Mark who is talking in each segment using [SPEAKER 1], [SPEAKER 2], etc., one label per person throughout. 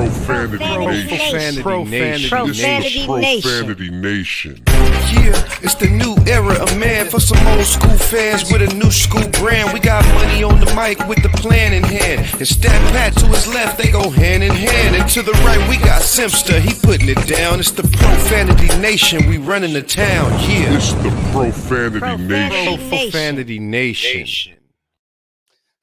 [SPEAKER 1] Profanity Nation.
[SPEAKER 2] Yeah, it's the new era of man for some old school fans with a new school brand. We got money on the mic with the plan in hand. And Stat Pat to his left, they go hand in hand. And to the right, we got Simpster, he putting it down. It's the Profanity Nation, we running the town. Yeah,
[SPEAKER 1] It's the Profanity Nation.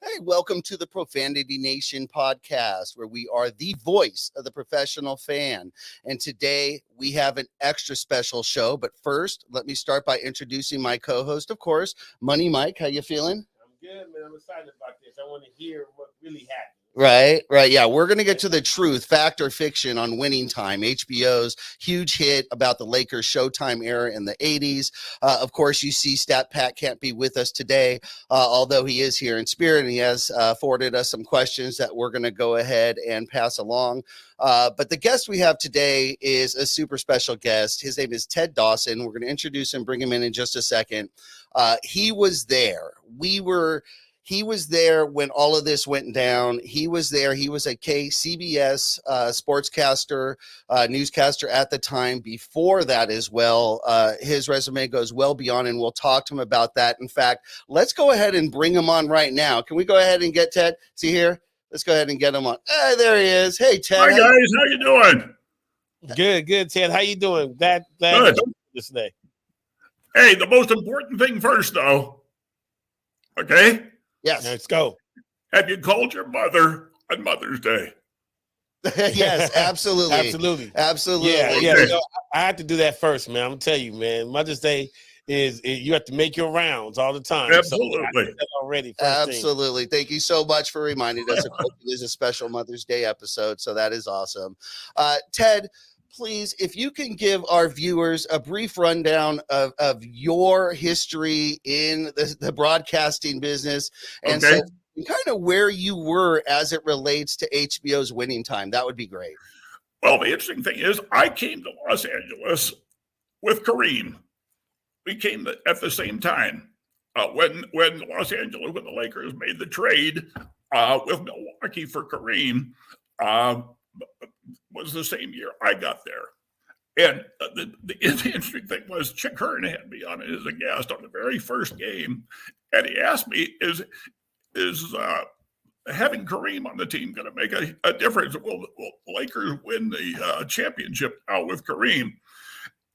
[SPEAKER 3] Hey, welcome to the Profanity Nation podcast, where we are the voice of the professional fan. And today we have an extra special show. But first, let me start by introducing my co-host, of course, Money Mike. How you feeling?
[SPEAKER 4] I'm good, man. I'm excited about this. I want to hear what really happened.
[SPEAKER 3] Right. Yeah, we're going to get to the truth, fact or fiction on Winning Time, HBO's huge hit about the Lakers Showtime era in the 80s. Of course, you see Stat Pat can't be with us today, although he is here in spirit, and he has forwarded us some questions that we're going to go ahead and pass along. But the guest we have today is a super special guest. His name is Ted Dawson. We're going to introduce him, bring him in just a second. He was there. He was there when all of this went down. He was there. He was a KCBS sportscaster, newscaster at the time. Before that as well, his resume goes well beyond, and we'll talk to him about that. In fact, let's go ahead and bring him on right now. Can we go ahead and get Ted? See here? Let's go ahead and get him on. There he is. Hey, Ted.
[SPEAKER 5] Hi, guys. How you doing?
[SPEAKER 4] Good, Ted. How you doing? Glad
[SPEAKER 5] Good.
[SPEAKER 4] this day.
[SPEAKER 5] Hey, the most important thing first, though. Okay?
[SPEAKER 3] Yes.
[SPEAKER 4] Let's go.
[SPEAKER 5] Have you called your mother on Mother's Day?
[SPEAKER 3] Yes, absolutely.
[SPEAKER 4] Yeah.
[SPEAKER 5] Okay.
[SPEAKER 4] You know, I have to do that first, man. I'm gonna tell you, man. Mother's Day is you have to make your rounds all the time.
[SPEAKER 5] Absolutely.
[SPEAKER 4] So I did that already.
[SPEAKER 3] Absolutely. Thank you so much for reminding us. Of course, it is a special Mother's Day episode, so that is awesome. Ted, please, if you can give our viewers a brief rundown of your history in the broadcasting business and
[SPEAKER 5] Okay.
[SPEAKER 3] so kind of where you were as it relates to HBO's Winning Time, that would be great.
[SPEAKER 5] Well, the interesting thing is I came to Los Angeles with Kareem. We came at the same time. When the Lakers made the trade with Milwaukee for Kareem, was the same year I got there. And the interesting thing was Chick Hearn had me on as a guest on the very first game. And he asked me, is having Kareem on the team going to make a difference? Will the Lakers win the championship now with Kareem?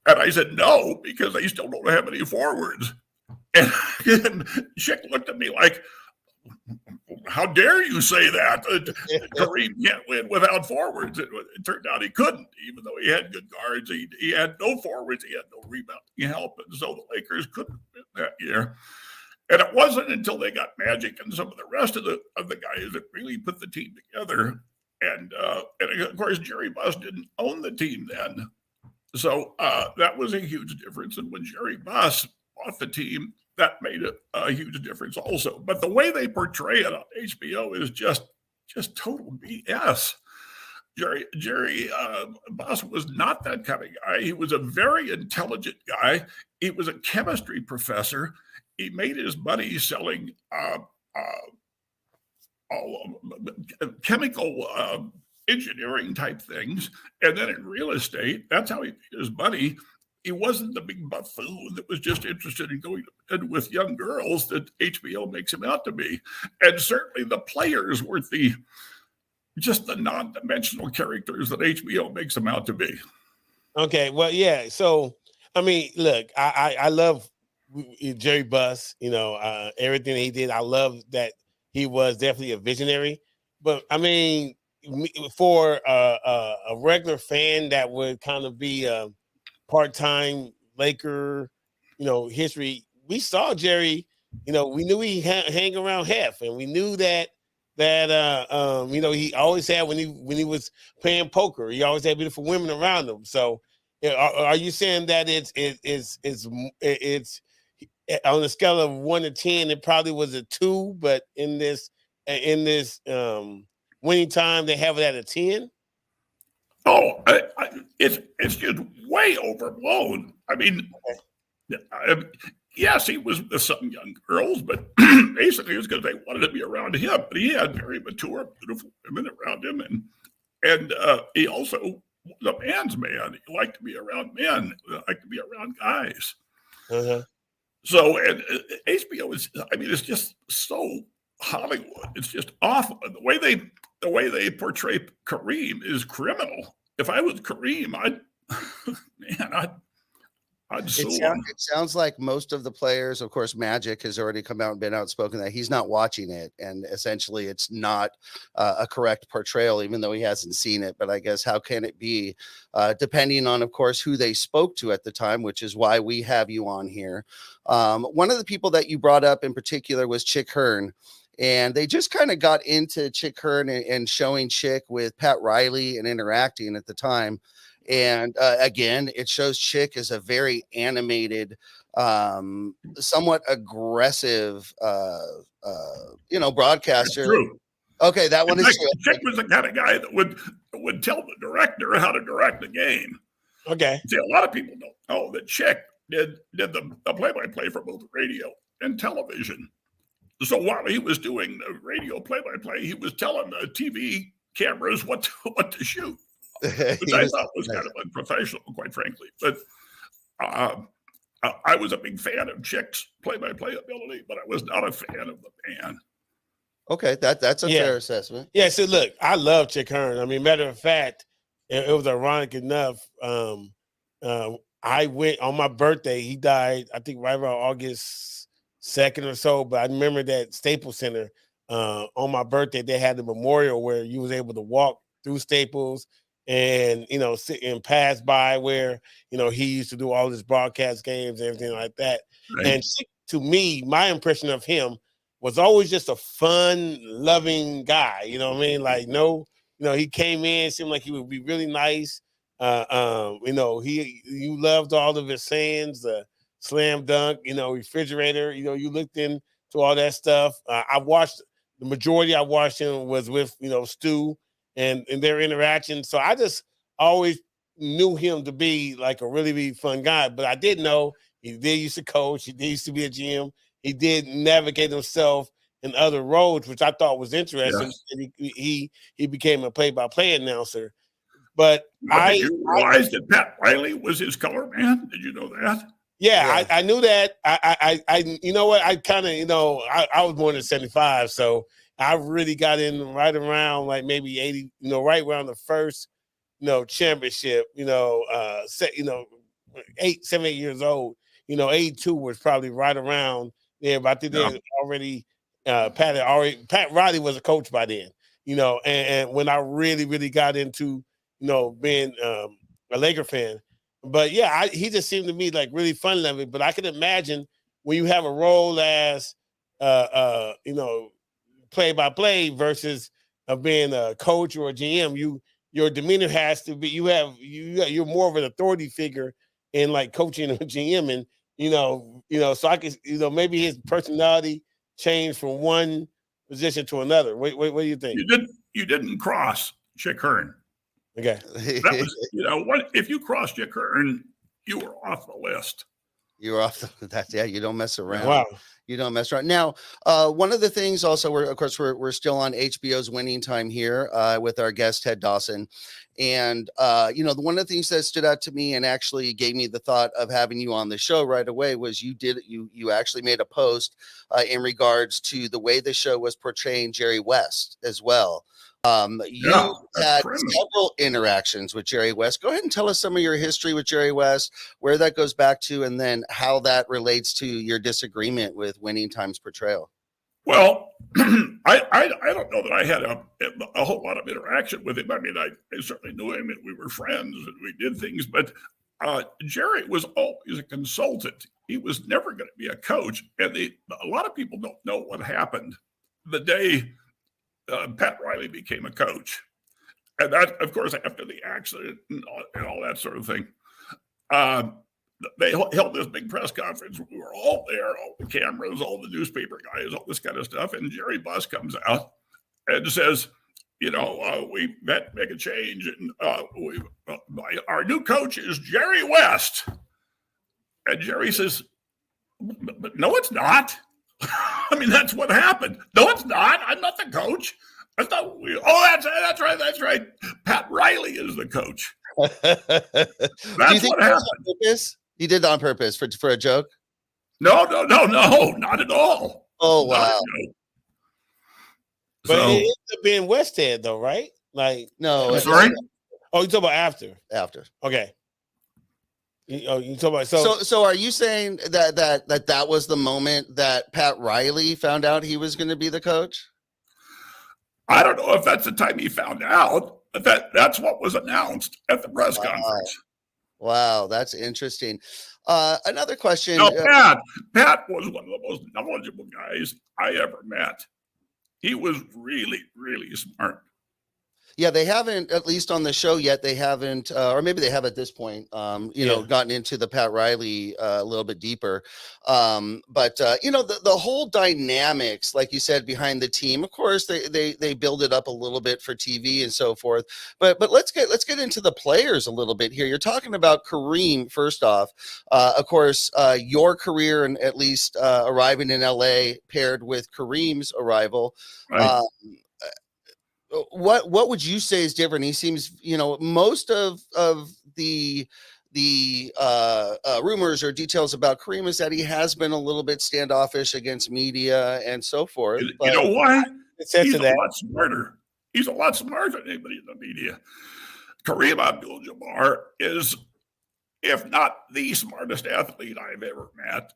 [SPEAKER 5] And I said, no, because they still don't have any forwards. And Chick looked at me like, how dare you say that? Kareem can't win without forwards. It turned out he couldn't, even though he had good guards. He had no forwards. He had no rebounding help. And so the Lakers couldn't win that year. And it wasn't until they got Magic and some of the rest of the guys that really put the team together. And of course, Jeanie Buss didn't own the team then. So that was a huge difference. And when Jeanie Buss bought the team, that made a huge difference also. But the way they portray it on HBO is just total BS. Jeanie Buss was not that kind of guy. He was a very intelligent guy. He was a chemistry professor. He made his money selling chemical engineering type things. And then in real estate, that's how he made his money. He wasn't the big buffoon that was just interested in going to bed with young girls that HBO makes him out to be. And certainly the players weren't just the non-dimensional characters that HBO makes them out to be.
[SPEAKER 4] Okay, well, yeah. So, I mean, look, I love Jeanie Buss, everything he did. I love that he was definitely a visionary. But, I mean, for a regular fan that would kind of be part-time Laker, history. We saw Jerry, we knew he hang around Hef, and we knew that he always had when he was playing poker, he always had beautiful women around him. So, are you saying that it's on a scale of 1 to 10, it probably was a 2, but in this Winning Time, they have it at a 10?
[SPEAKER 5] Oh, it's just way overblown. I mean, yes, he was with some young girls, but basically it was because they wanted to be around him. But he had very mature, beautiful women around him, And he also was a man's man. He liked to be around men, liked to be around guys.
[SPEAKER 4] Uh-huh.
[SPEAKER 5] So, and HBO is, I mean, it's just so Hollywood. It's just awful. And the way they portray Kareem is criminal. If I was Kareem, I'd sue him.
[SPEAKER 3] It sounds like most of the players, of course, Magic has already come out and been outspoken that he's not watching it. And essentially it's not a correct portrayal, even though he hasn't seen it. But I guess how can it be, depending on, of course, who they spoke to at the time, which is why we have you on here. One of the people that you brought up in particular was Chick Hearn. And they just kind of got into Chick Hearn and showing Chick with Pat Riley and interacting at the time. And again, it shows Chick is a very animated, somewhat aggressive, broadcaster.
[SPEAKER 5] True.
[SPEAKER 3] Okay, that one is true.
[SPEAKER 5] Chick was the kind of guy that would tell the director how to direct the game.
[SPEAKER 4] Okay.
[SPEAKER 5] See, a lot of people don't know that Chick did the play-by-play for both radio and television. So while he was doing the radio play-by-play, he was telling the TV cameras what to shoot. Which I thought was kind of unprofessional, quite frankly. But I was a big fan of Chick's play-by-play ability, but I was not a fan of the man.
[SPEAKER 3] Okay, that's a fair assessment.
[SPEAKER 4] Yeah, so look, I love Chick Hearn. I mean, matter of fact, it was ironic enough. I went on my birthday. He died, I think, right around August 2nd or so. But I remember that Staples Center on my birthday, they had the memorial where you was able to walk through Staples and sit and pass by where he used to do all his broadcast games and everything like that. Right. And to me, my impression of him was always just a fun, loving guy. You know what I mean? Like, he came in, seemed like he would be really nice. You loved all of his sayings, the slam dunk, refrigerator. You looked into all that stuff. I watched the majority. I watched him was with Stu. And their interaction. So I just always knew him to be like a really, really fun guy. But I did know he did used to coach. He did used to be a GM. He did navigate himself in other roles, which I thought was interesting. Yes. He became a play-by-play announcer. But
[SPEAKER 5] did you realize that Pat Riley was his color man? Did you know that?
[SPEAKER 4] Yeah. I knew that. I you know what? I kind of, I was born in 75, so I really got in right around like maybe 80, right around the first, championship, 7, 8 years old, 82 was probably right around there. But I think they had already, Pat Riley was a coach by then, and when I really, really got into, being a Laker fan. But yeah, he just seemed to me like really fun loving. But I can imagine when you have a role as, play-by-play versus being a coach or a GM, your demeanor has to be. You're more of an authority figure in like coaching a GM, and so I could maybe his personality changed from one position to another. What do you think?
[SPEAKER 5] You didn't cross Chick Hearn.
[SPEAKER 4] Okay,
[SPEAKER 5] that was if you crossed Chick Hearn, you were off the list.
[SPEAKER 3] You're off that. Yeah, you don't mess around.
[SPEAKER 4] Wow.
[SPEAKER 3] You don't mess around. Now, one of the things also, we're still on HBO's Winning Time here with our guest, Ted Dawson. And, one of the things that stood out to me and actually gave me the thought of having you on the show right away was you actually made a post in regards to the way the show was portraying Jerry West as well. You had several interactions with Jerry West. Go ahead and tell us some of your history with Jerry West, where that goes back to, and then how that relates to your disagreement with Winning Time's portrayal.
[SPEAKER 5] Well, I don't know that I had a whole lot of interaction with him. I mean, I certainly knew him and we were friends and we did things, but Jerry was always a consultant. He was never going to be a coach. And a lot of people don't know what happened the day Pat Riley became a coach. And that, of course, after the accident and all that sort of thing, they held this big press conference. We were all there, all the cameras, all the newspaper guys, all this kind of stuff. And Jeanie Buss comes out and says, we got to make a change. And our new coach is Jerry West. And Jerry says, but no, it's not. I mean, that's what happened. No, it's not. I'm not the coach. I thought that's right. Pat Riley is the coach.
[SPEAKER 3] Do you
[SPEAKER 5] That's
[SPEAKER 3] think
[SPEAKER 5] what
[SPEAKER 3] that was
[SPEAKER 5] happened.
[SPEAKER 3] on purpose? He did that on purpose for a joke?
[SPEAKER 5] No, not at all.
[SPEAKER 3] Oh,
[SPEAKER 5] Not a
[SPEAKER 3] wow.
[SPEAKER 5] joke.
[SPEAKER 4] But it
[SPEAKER 5] So,
[SPEAKER 4] ended up being Westhead, though, right? Like,
[SPEAKER 3] No,
[SPEAKER 5] I'm
[SPEAKER 3] it's
[SPEAKER 5] sorry.
[SPEAKER 4] oh, you talking about after?
[SPEAKER 3] after.
[SPEAKER 4] Okay. You talking about
[SPEAKER 3] So are you saying that was the moment that Pat Riley found out he was going to be the coach?
[SPEAKER 5] I don't know if that's the time he found out, but that's what was announced at the press conference.
[SPEAKER 3] Wow, that's interesting. Another question.
[SPEAKER 5] Now, Pat was one of the most knowledgeable guys I ever met. He was really, really smart.
[SPEAKER 3] Yeah, they haven't, at least on the show yet, they haven't, or maybe they have at this point, gotten into the Pat Riley a little bit deeper. But the whole dynamics, like you said, behind the team, of course, they build it up a little bit for TV and so forth. But let's get into the players a little bit here. You're talking about Kareem, first off. Of course, your career, and at least arriving in LA paired with Kareem's arrival.
[SPEAKER 5] Right.
[SPEAKER 3] What would you say is different? He seems, most of the rumors or details about Kareem is that he has been a little bit standoffish against media and so forth.
[SPEAKER 5] You know why?
[SPEAKER 4] He's a
[SPEAKER 5] lot smarter. He's a lot smarter than anybody in the media. Kareem Abdul-Jabbar is, if not the smartest athlete I've ever met,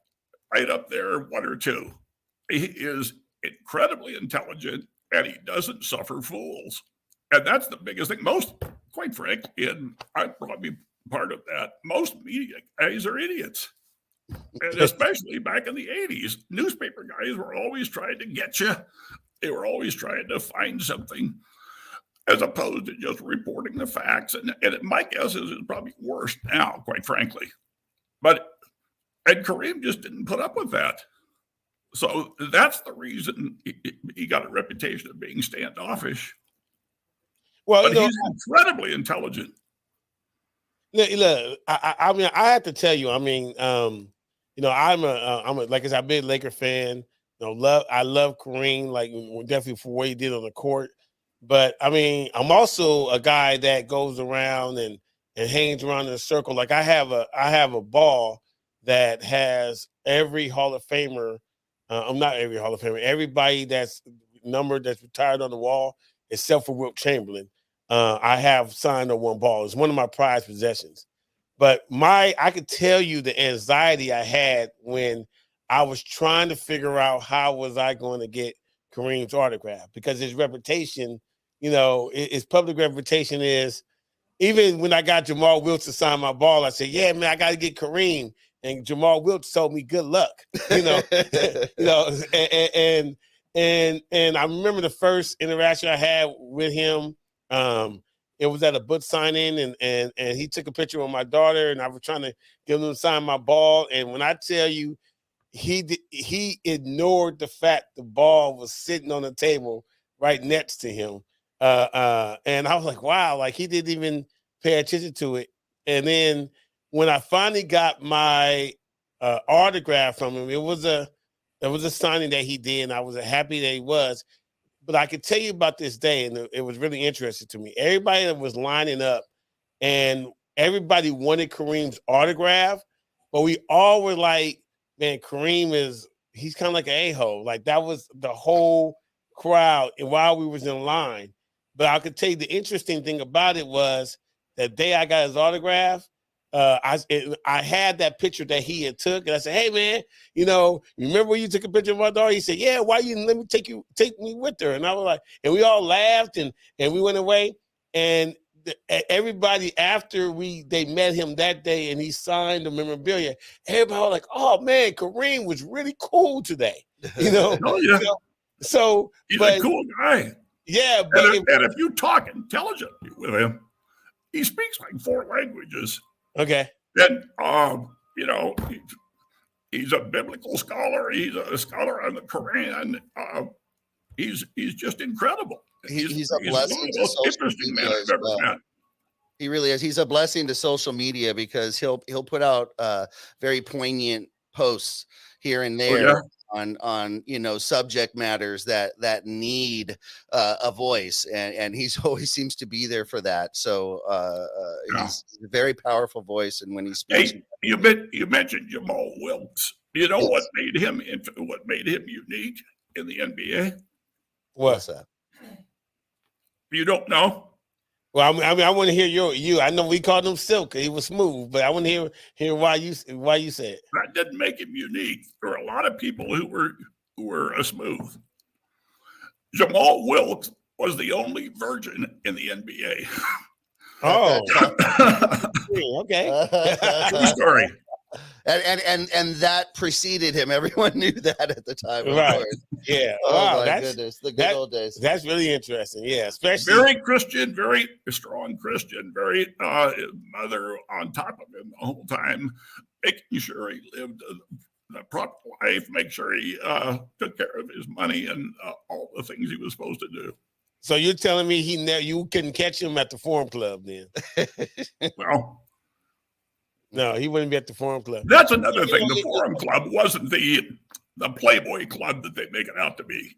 [SPEAKER 5] right up there, one or two. He is incredibly intelligent, and he doesn't suffer fools. And that's the biggest thing. Most, quite frankly, and I'd probably be part of that, most media guys are idiots. And especially back in the 80s, newspaper guys were always trying to get you. They were always trying to find something as opposed to just reporting the facts. And my guess is it's probably worse now, quite frankly. And Kareem just didn't put up with that. So that's the reason he got a reputation of being standoffish. Well, but he's incredibly intelligent.
[SPEAKER 4] Look, I mean, I have to tell you, I mean, I'm like I said, I've been a Laker fan. I love Kareem, like definitely for what he did on the court. But I mean, I'm also a guy that goes around and hangs around in a circle. Like I have a ball that has every Hall of Famer. I'm not every Hall of Famer. Everybody that's numbered that's retired on the wall, except for Wilt Chamberlain. I have signed on one ball. It's one of my prized possessions. But I could tell you the anxiety I had when I was trying to figure out how was I going to get Kareem's autograph, because his reputation, his public reputation is, even when I got Jamal Wiltz to sign my ball, I said, yeah, man, I got to get Kareem. And Jamal Wiltz told me, good luck, and I remember the first interaction I had with him. It was at a book signing, and he took a picture with my daughter, and I was trying to get him to sign my ball. And when I tell you, he ignored the fact the ball was sitting on the table right next to him. And I was like, wow, like he didn't even pay attention to it. And then when I finally got my autograph from him, it was a signing that he did, and I was happy that he was. But I could tell you about this day, and it was really interesting to me. Everybody that was lining up, and everybody wanted Kareem's autograph, but we all were like, man, he's kind of like an a-hole. Like that was the whole crowd while we was in line. But I could tell you the interesting thing about it was that day I got his autograph, I had that picture that he had took, and I said, hey man, remember when you took a picture of my daughter? He said, yeah, why you didn't let me take me with her? And I was like, and we all laughed, and we went away. And everybody after they met him that day and he signed the memorabilia, everybody was like, oh man, Kareem was really cool today.
[SPEAKER 5] Oh, yeah.
[SPEAKER 4] So
[SPEAKER 5] he's a cool guy.
[SPEAKER 4] Yeah,
[SPEAKER 5] but and if you talk intelligently with him, he speaks like 4 languages.
[SPEAKER 4] Okay.
[SPEAKER 5] And he's a biblical scholar. He's a scholar on the Quran. He's just incredible.
[SPEAKER 3] He's a blessing to social media as well. He really is. He's a blessing to social media because he'll put out very poignant posts here and there.
[SPEAKER 5] Oh, yeah.
[SPEAKER 3] on subject matters that need a voice, and he's always seems to be there for that. So
[SPEAKER 5] Yeah.
[SPEAKER 3] he's a very powerful voice, and when he speaks,
[SPEAKER 5] Hey, you mentioned Jamal Wilkes. You know what made him unique in the NBA?
[SPEAKER 3] what's that?
[SPEAKER 5] You don't know?
[SPEAKER 4] Well, I want to hear you. I know we called him Silk. He was smooth, but I want to hear why you said it.
[SPEAKER 5] That didn't make him unique. There were a lot of people who were smooth. Jamal Wilkes was the only virgin in the NBA.
[SPEAKER 4] Oh, okay.
[SPEAKER 5] True story.
[SPEAKER 3] And that preceded him. Everyone knew that at the time. Of
[SPEAKER 4] Right.
[SPEAKER 3] course.
[SPEAKER 4] Yeah.
[SPEAKER 3] Oh
[SPEAKER 4] Wow.
[SPEAKER 3] my goodness, the good old days.
[SPEAKER 4] That's really interesting. Yeah, especially
[SPEAKER 5] Very Christian, very strong Christian, very mother on top of him the whole time, making sure he lived a proper life, make sure he took care of his money and all the things he was supposed to do.
[SPEAKER 4] So you're telling me you couldn't catch him at the Forum Club then?
[SPEAKER 5] Well,
[SPEAKER 4] No, he wouldn't be at the Forum Club.
[SPEAKER 5] that's another thing. The Forum Club wasn't the Playboy Club that they make it out to be.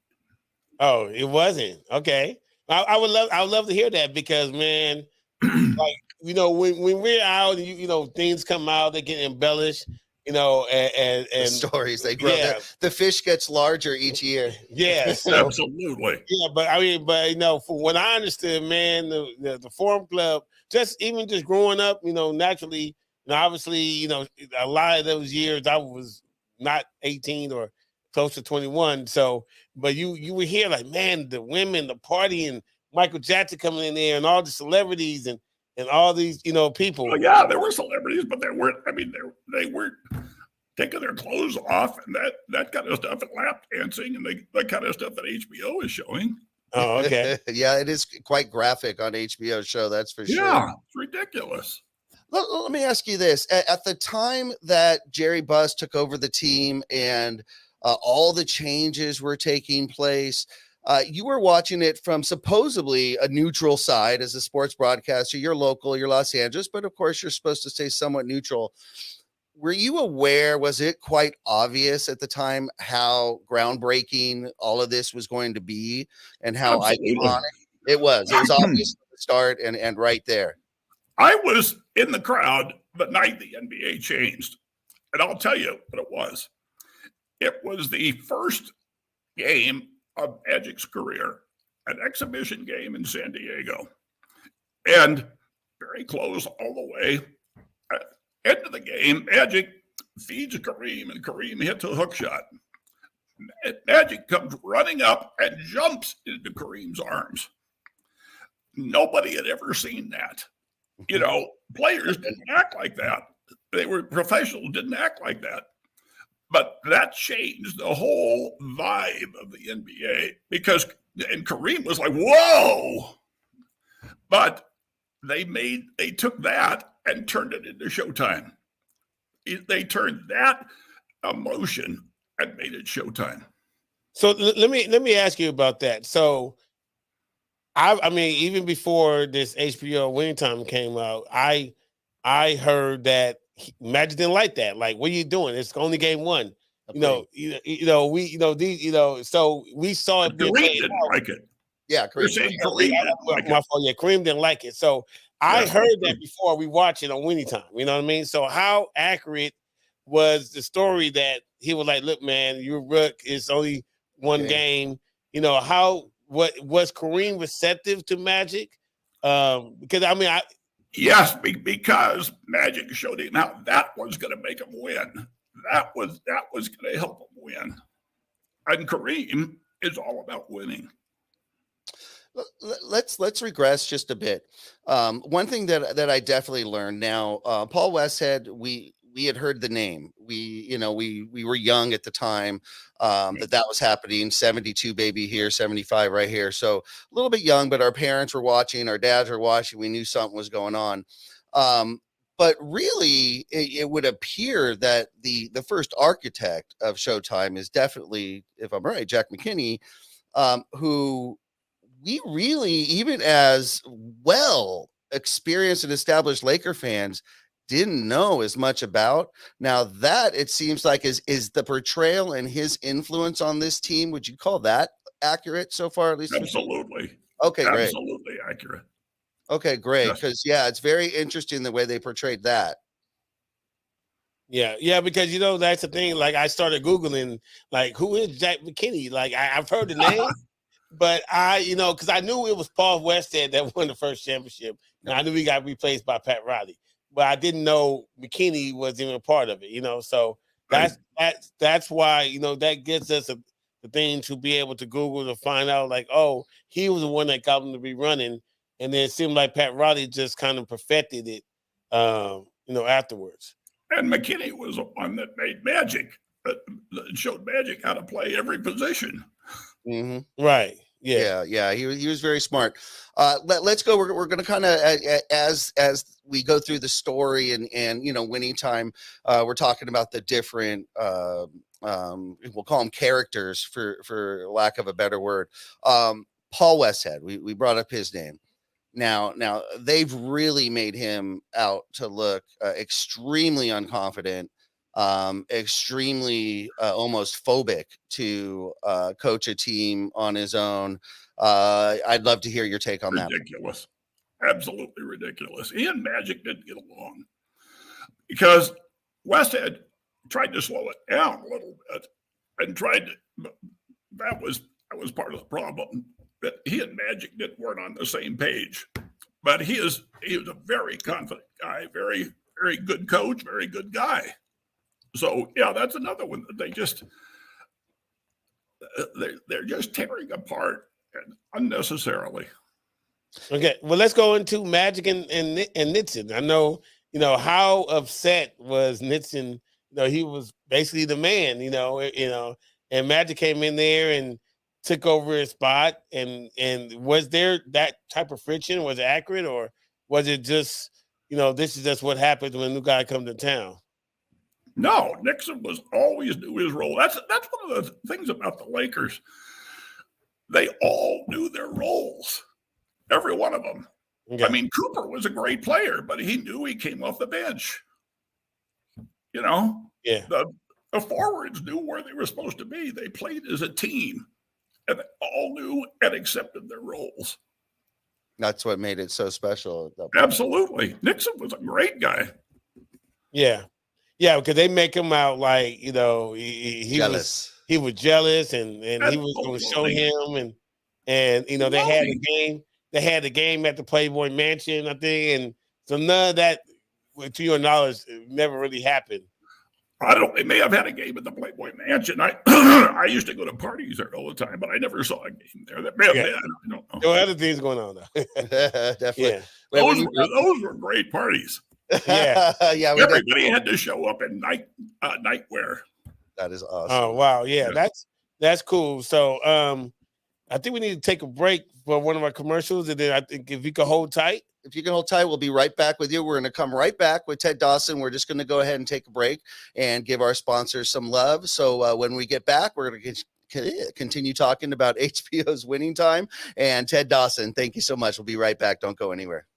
[SPEAKER 4] Oh, it wasn't. Okay. I would love to hear that because, man, like, when we're out and things come out, they get embellished, and
[SPEAKER 3] The stories they grow.
[SPEAKER 4] yeah.
[SPEAKER 3] The fish gets larger each year.
[SPEAKER 4] Yeah. So,
[SPEAKER 5] Absolutely.
[SPEAKER 4] yeah, but for what I understood, man, the Forum Club, just growing up, naturally, obviously, a lot of those years I was not 18 or close to 21. So, but you were here like, man, the women, the party, and Michael Jackson coming in there, and all the celebrities, and all these, people.
[SPEAKER 5] Well, yeah, there were celebrities, but they weren't. I mean, they weren't taking their clothes off and that kind of stuff, and lap dancing and that kind of stuff that HBO is showing.
[SPEAKER 4] Oh, okay.
[SPEAKER 3] Yeah, it is quite graphic on HBO show. That's for sure.
[SPEAKER 5] Yeah, it's ridiculous.
[SPEAKER 3] Let me ask you this: at the time that Jeanie Buss took over the team and all the changes were taking place, you were watching it from supposedly a neutral side as a sports broadcaster. You're local, you're Los Angeles, but of course you're supposed to stay somewhat neutral. Were you aware, was it quite obvious at the time how groundbreaking all of this was going to be and how
[SPEAKER 5] Absolutely.
[SPEAKER 3] iconic it was? It was obvious from the start and right there.
[SPEAKER 5] I was in the crowd the night the NBA changed, and I'll tell you what it was. It was the first game of Magic's career, an exhibition game in San Diego, and very close all the way. At the end of the game, Magic feeds Kareem, and Kareem hits a hook shot. Magic comes running up and jumps into Kareem's arms. Nobody had ever seen that. Players didn't act like that. They were professionals, didn't act like that. But that changed the whole vibe of the NBA and Kareem was like, whoa. But they took that and turned it into Showtime. They turned that emotion and made it Showtime.
[SPEAKER 4] So let me ask you about that. So I mean, even before this HBO Winning Time came out, I heard that Magic didn't like that. Like, what are you doing? It's only game one. So we saw it.
[SPEAKER 5] Kareem didn't like it.
[SPEAKER 3] Yeah,
[SPEAKER 5] Kareem didn't like
[SPEAKER 4] My
[SPEAKER 5] it.
[SPEAKER 4] fault. Yeah, Kareem didn't like it. So I heard that before we watched it on Winning Time. You know what I mean? So how accurate was the story that he was like, look, man, you're rook. It's only one game. What was Kareem receptive to Magic? Because I mean,
[SPEAKER 5] yes, because Magic showed him how that was going to make him win. That was going to help him win. And Kareem is all about winning.
[SPEAKER 3] Let's regress just a bit. One thing that I definitely learned now, Paul Westhead, we had heard the name. We were young at the time that was happening. 72 baby here, 75 right here. So a little bit young, but our parents were watching, our dads were watching. We knew something was going on. But really, it would appear that the first architect of Showtime is definitely, if I'm right, Jack McKinney, who we really, even as well experienced and established Laker fans, didn't know as much about. Now that it seems like is the portrayal and his influence on this team. Would you call that accurate so far, at least?
[SPEAKER 5] Absolutely.
[SPEAKER 3] Okay, great.
[SPEAKER 5] Absolutely accurate.
[SPEAKER 3] Okay, great.
[SPEAKER 5] Yes.
[SPEAKER 3] Because it's very interesting the way they portrayed that.
[SPEAKER 4] Yeah, because that's the thing. Like I started Googling, like who is Jack McKinney? Like I've heard the name, but because I knew it was Paul Westhead that won the first championship, and I knew he got replaced by Pat Riley, but I didn't know McKinney was even a part of it. So that's why that gets us the thing to be able to Google to find out like, oh, he was the one that got him to be running, and then it seemed like Pat Riley just kind of perfected it, afterwards.
[SPEAKER 5] And McKinney was the one that made magic, that showed magic how to play every position.
[SPEAKER 3] Mm-hmm.
[SPEAKER 4] Right.
[SPEAKER 3] Yeah. He was very smart. Let's go. We're going to kind of as we go through the story and winning time. We're talking about the different we'll call them characters for lack of a better word. Paul Westhead. We brought up his name. Now they've really made him out to look extremely unconfident, extremely almost phobic to coach a team on his own. I'd love to hear your take on that.
[SPEAKER 5] Ridiculous. Absolutely ridiculous. He and Magic didn't get along because Westhead tried to slow it down a little bit and that was part of the problem. That he and Magic weren't on the same page, but he was a very confident guy, very, very good coach, very good guy. So that's another one that they're just tearing apart and unnecessarily.
[SPEAKER 4] Okay, well, let's go into Magic and Nicholson. I know, how upset was Nicholson. He was basically the man. And Magic came in there and took over his spot, and was there that type of friction? Was it accurate, or was it just, this is just what happens when a new guy comes to town?
[SPEAKER 5] No, Nicholson always knew his role. That's one of the things about the Lakers. They all knew their roles, every one of them. Okay. I mean, Cooper was a great player, but he knew he came off the bench.
[SPEAKER 4] Yeah.
[SPEAKER 5] The forwards knew where they were supposed to be. They played as a team. And they all knew and accepted their roles.
[SPEAKER 3] That's what made it so special.
[SPEAKER 5] Absolutely. Nicholson was a great guy.
[SPEAKER 4] Yeah, because they make him out like, he
[SPEAKER 3] jealous.
[SPEAKER 4] He was jealous and he was going to show him. And they had a game. They had the game at the Playboy Mansion, I think. And so none of that, to your knowledge, never really happened.
[SPEAKER 5] I don't know. They may have had a game at the Playboy Mansion. I used to go to parties there all the time, but I never saw a game there. That may have been. I don't know.
[SPEAKER 4] There were other things going on, though.
[SPEAKER 3] Definitely.
[SPEAKER 4] Yeah.
[SPEAKER 5] Those were great parties.
[SPEAKER 4] Yeah.
[SPEAKER 5] Everybody had to show up in nightwear.
[SPEAKER 3] That is awesome.
[SPEAKER 4] Oh, wow. Yeah, that's cool. So I think we need to take a break for one of our commercials, and then I think if you could hold tight.
[SPEAKER 3] If you can hold tight, we'll be right back with you. We're going to come right back with Ted Dawson. We're just going to go ahead and take a break and give our sponsors some love. So when we get back, we're going to continue talking about HBO's Winning Time and Ted Dawson. Thank you so much. We'll be right back. Don't go anywhere.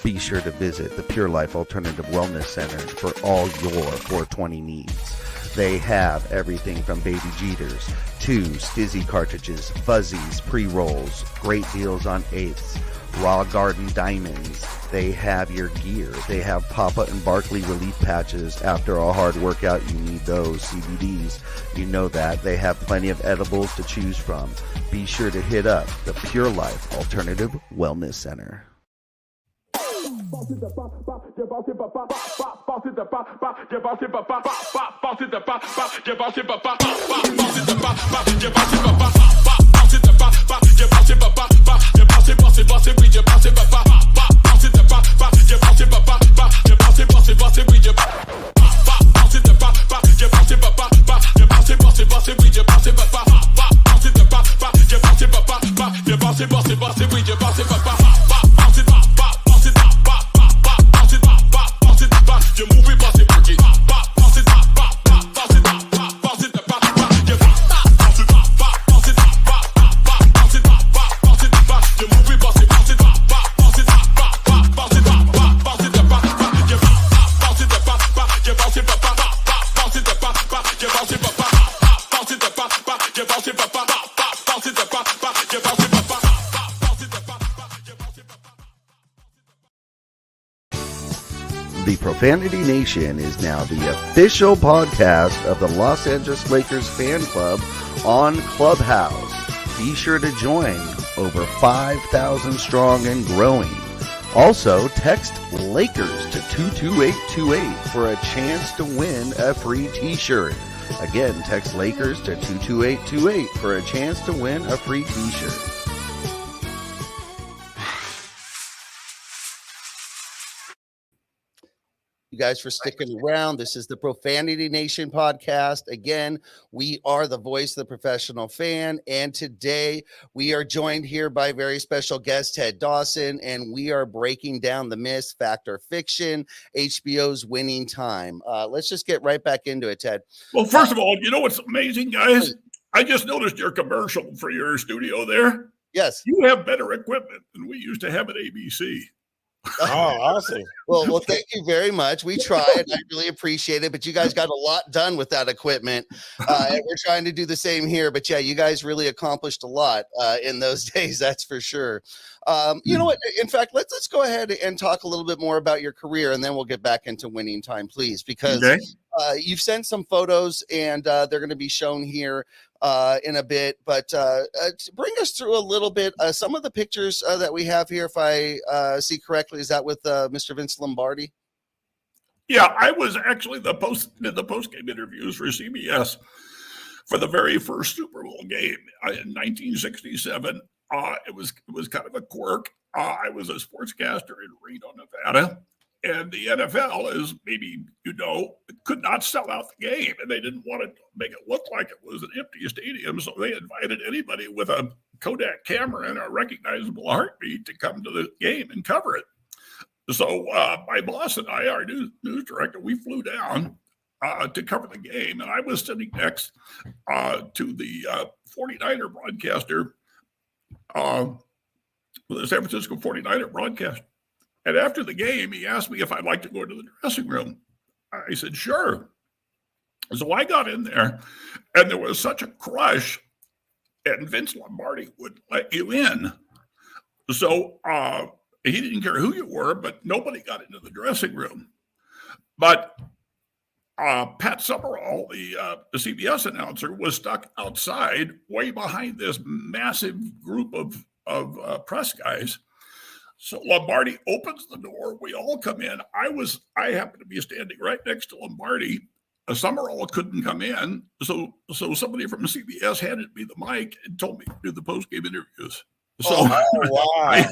[SPEAKER 3] Be sure to visit the Pure Life Alternative Wellness Center for all your 420 needs. They have everything from baby Jeters to Stizzy cartridges, fuzzies, pre-rolls, great deals on eighths, Raw Garden Diamonds. They have your gear. They have Papa and Barkley relief patches. After a hard workout, you need those. CBDs, you know that. They have plenty of edibles to choose from. Be sure to hit up the Pure Life Alternative Wellness Center.
[SPEAKER 6] The Profanity Nation is now the official podcast of the Los Angeles Lakers fan club on Clubhouse. Be sure to join, over 5,000 strong and growing. Also, text Lakers to 22828 for a chance to win a free t-shirt. Again, text Lakers to 22828 for a chance to win a free t-shirt.
[SPEAKER 3] You guys for sticking around. This is the Profanity Nation podcast. Again, we are the voice of the professional fan. And today we are joined here by a very special guest, Ted Dawson, and we are breaking down the myth, fact, or fiction, HBO's Winning Time. Let's just get right back into it, Ted.
[SPEAKER 5] Well, first of all, you know what's amazing, guys? I just noticed your commercial for your studio there.
[SPEAKER 3] Yes.
[SPEAKER 5] You have better equipment than we used to have at ABC.
[SPEAKER 4] Oh, awesome.
[SPEAKER 3] Well, thank you very much. We tried. I really appreciate it, but you guys got a lot done with that equipment. And we're trying to do the same here, but yeah, you guys really accomplished a lot in those days. That's for sure. You know what? In fact, let's go ahead and talk a little bit more about your career, and then we'll get back into Winning Time, please, because you've sent some photos, and they're going to be shown here in a bit. But bring us through a little bit. Some of the pictures that we have here, if I see correctly, is that with Mr. Vince Lombardi?
[SPEAKER 5] Yeah, I was actually did the post-game interviews for CBS for the very first Super Bowl game in 1967. It was kind of a quirk. I was a sportscaster in Reno, Nevada, and the NFL, as maybe you know, could not sell out the game, and they didn't want to make it look like it was an empty stadium, so they invited anybody with a Kodak camera and a recognizable heartbeat to come to the game and cover it. So my boss and I, our news director, we flew down to cover the game, and I was sitting next to the 49er broadcaster, the San Francisco 49er broadcaster. And after the game, he asked me if I'd like to go into the dressing room. I said, sure. So I got in there, and there was such a crush, and Vince Lombardi would let you in. So he didn't care who you were, but nobody got into the dressing room. But Pat Summerall, the CBS announcer, was stuck outside way behind this massive group of press guys. So Lombardi opens the door. We all come in. I happened to be standing right next to Lombardi. Summerall couldn't come in. So somebody from CBS handed me the mic and told me to do the post-game interviews. So
[SPEAKER 4] wow.
[SPEAKER 5] I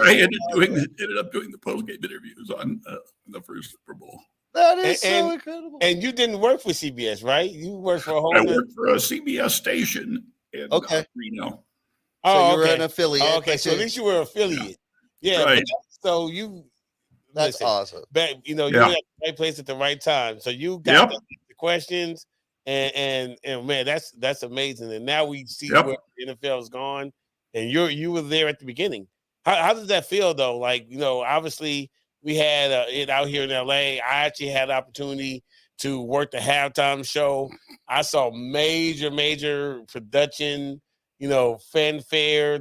[SPEAKER 5] ended up doing the post-game interviews on the first Super Bowl.
[SPEAKER 3] That is so incredible.
[SPEAKER 4] And you didn't work for CBS, right? You worked for a whole.
[SPEAKER 5] I worked for a CBS station in Reno.
[SPEAKER 3] So you were an affiliate.
[SPEAKER 4] Oh, okay, so at least you were an affiliate. Yeah.
[SPEAKER 5] Right.
[SPEAKER 4] So you.
[SPEAKER 3] That's awesome.
[SPEAKER 4] But you were at the right place at the right time. So you got the questions, and man, that's amazing. And now we see where the NFL is gone, and you were there at the beginning. How does that feel though? Like, obviously we had it out here in LA. I actually had the opportunity to work the halftime show. I saw major production, fanfare.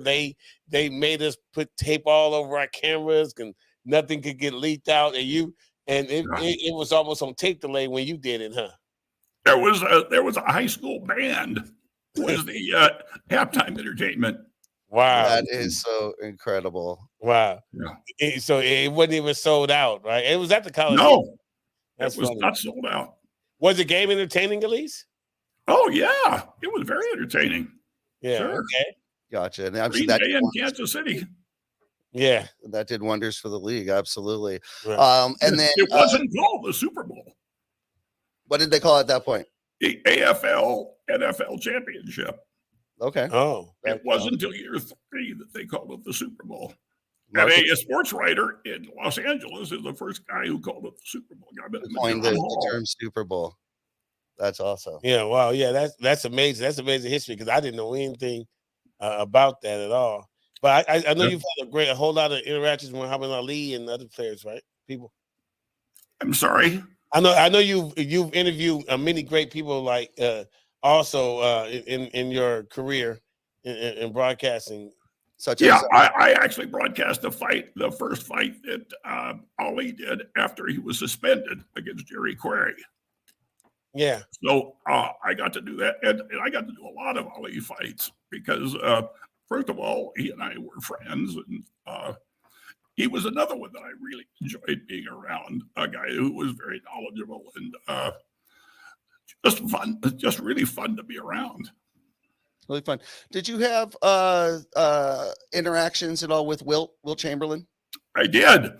[SPEAKER 4] They made us put tape all over our cameras and nothing could get leaked out. And it was almost on tape delay when you did it, huh?
[SPEAKER 5] There was a high school band was the halftime entertainment.
[SPEAKER 4] Wow.
[SPEAKER 3] That is so incredible.
[SPEAKER 4] Wow.
[SPEAKER 5] Yeah.
[SPEAKER 4] So it wasn't even sold out, right? It was at the college.
[SPEAKER 5] No,
[SPEAKER 4] it
[SPEAKER 5] was not sold out.
[SPEAKER 4] Was the game entertaining at least?
[SPEAKER 5] Oh, yeah. It was very entertaining.
[SPEAKER 4] Yeah.
[SPEAKER 5] Sure.
[SPEAKER 4] Okay.
[SPEAKER 3] Gotcha. And
[SPEAKER 5] Green Day in Kansas City.
[SPEAKER 4] Yeah.
[SPEAKER 3] That did wonders for the league. Absolutely.
[SPEAKER 4] Right.
[SPEAKER 3] And then
[SPEAKER 5] it wasn't called the Super Bowl.
[SPEAKER 3] What did they call it at that point?
[SPEAKER 5] The AFL NFL Championship.
[SPEAKER 3] Okay.
[SPEAKER 4] Oh.
[SPEAKER 5] It wasn't until year 3 that they called it the Super Bowl. And a sports writer in Los Angeles is the first guy who called it the Super Bowl.
[SPEAKER 3] Coined the term Super Bowl. That's awesome.
[SPEAKER 4] Yeah. Wow. Yeah. That's amazing. That's amazing history because I didn't know anything about that at all. But I know you've had a whole lot of interactions with Muhammad Ali and other players, right? People.
[SPEAKER 5] I'm sorry.
[SPEAKER 4] I know you've interviewed many great people also in your career in broadcasting.
[SPEAKER 3] Such
[SPEAKER 5] Yeah,
[SPEAKER 3] as
[SPEAKER 5] I actually broadcast the first fight that Ali did after he was suspended against Jerry Query.
[SPEAKER 4] Yeah.
[SPEAKER 5] So I got to do that, and I got to do a lot of Ali fights because, first of all, he and I were friends, and he was another one that I really enjoyed being around. A guy who was very knowledgeable and just fun, just really fun to be around.
[SPEAKER 3] really fun. Did you have interactions at all with Wilt Chamberlain?
[SPEAKER 5] I did.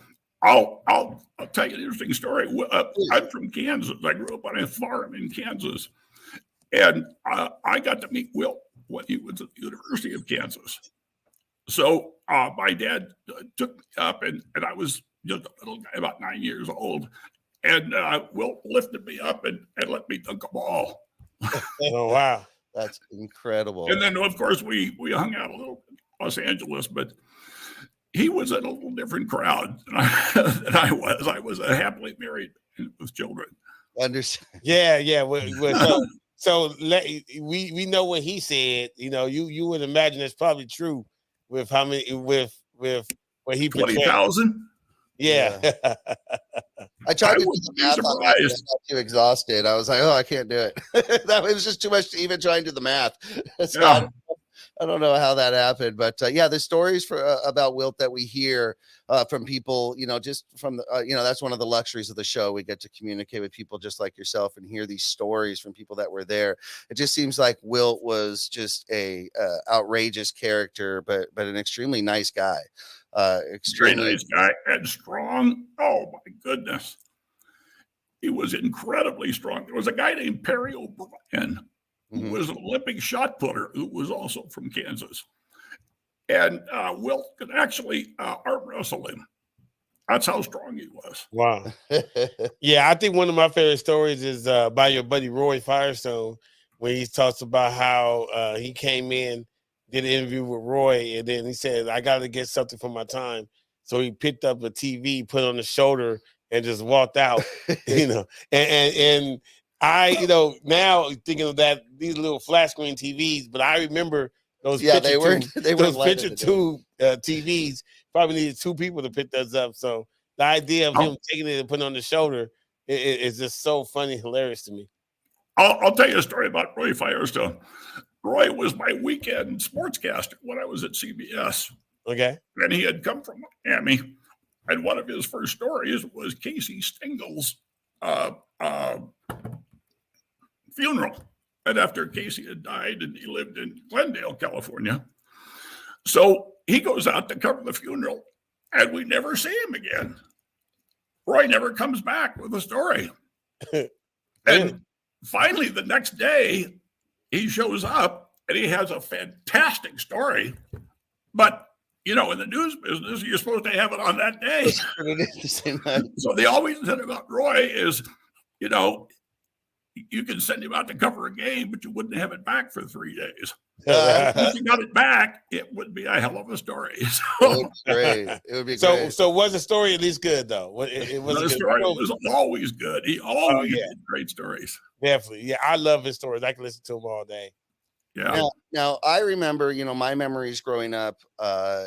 [SPEAKER 5] I'll tell you an interesting story. I'm from Kansas. I grew up on a farm in Kansas, and I got to meet Wilt when he was at the University of Kansas. So my dad took me up, and I was just a little guy, about 9 years old, and Wilt lifted me up and let me dunk a ball.
[SPEAKER 4] Oh, wow.
[SPEAKER 3] That's incredible.
[SPEAKER 5] And then, of course, we hung out a little in Los Angeles, but he was in a little different crowd than I was. I was a happily married man with children.
[SPEAKER 3] Understand.
[SPEAKER 4] Yeah. So we know what he said. You know, you would imagine it's probably true with how many with what he portrayed.
[SPEAKER 5] 20,000.
[SPEAKER 4] Yeah.
[SPEAKER 3] I tried to do
[SPEAKER 5] wouldn't
[SPEAKER 3] the
[SPEAKER 5] be
[SPEAKER 3] math on that. I
[SPEAKER 5] surprised.
[SPEAKER 3] got too exhausted. I was like, oh, I can't do it. That was just too much to even try and do the math. So
[SPEAKER 5] Yeah.
[SPEAKER 3] I don't know how that happened, but yeah, the stories about Wilt that we hear from people, just from the, that's one of the luxuries of the show. We get to communicate with people just like yourself and hear these stories from people that were there. It just seems like Wilt was just a outrageous character, but an extremely nice guy.
[SPEAKER 5] Very nice guy and strong. Oh my goodness. He was incredibly strong. There was a guy named Perry O'Brien who was an Olympic shot putter who was also from Kansas. And Wilt could actually arm wrestle him. That's how strong he was.
[SPEAKER 4] Wow. Yeah, I think one of my favorite stories is by your buddy Roy Firestone, when he talks about how he came in, did an interview with Roy, and then he said, I got to get something for my time. So he picked up a TV, put it on the shoulder, and just walked out, and I, now thinking of that, these little flat screen TVs, but I remember those picture tube TVs probably needed two people to pick those up. So the idea of him taking it and putting it on the shoulder is just so funny, hilarious to me.
[SPEAKER 5] I'll tell you a story about Roy Firestone. Roy was my weekend sportscaster when I was at CBS.
[SPEAKER 4] Okay.
[SPEAKER 5] And he had come from Miami. And one of his first stories was Casey Stengel's funeral. And after Casey had died, and he lived in Glendale, California. So he goes out to cover the funeral, and we never see him again. Roy never comes back with a story. And finally, the next day, he shows up, and he has a fantastic story. But, in the news business, you're supposed to have it on that day. So the always said about Roy is, you can send him out to cover a game, but you wouldn't have it back for 3 days. If you got it back, it would be a hell of a story.
[SPEAKER 3] It would be great.
[SPEAKER 4] So was the story at least good though? The
[SPEAKER 5] story was always good. He always did great stories.
[SPEAKER 4] Definitely. Yeah, I love his stories. I can listen to them all day.
[SPEAKER 5] Yeah.
[SPEAKER 3] Now I remember, my memories growing up,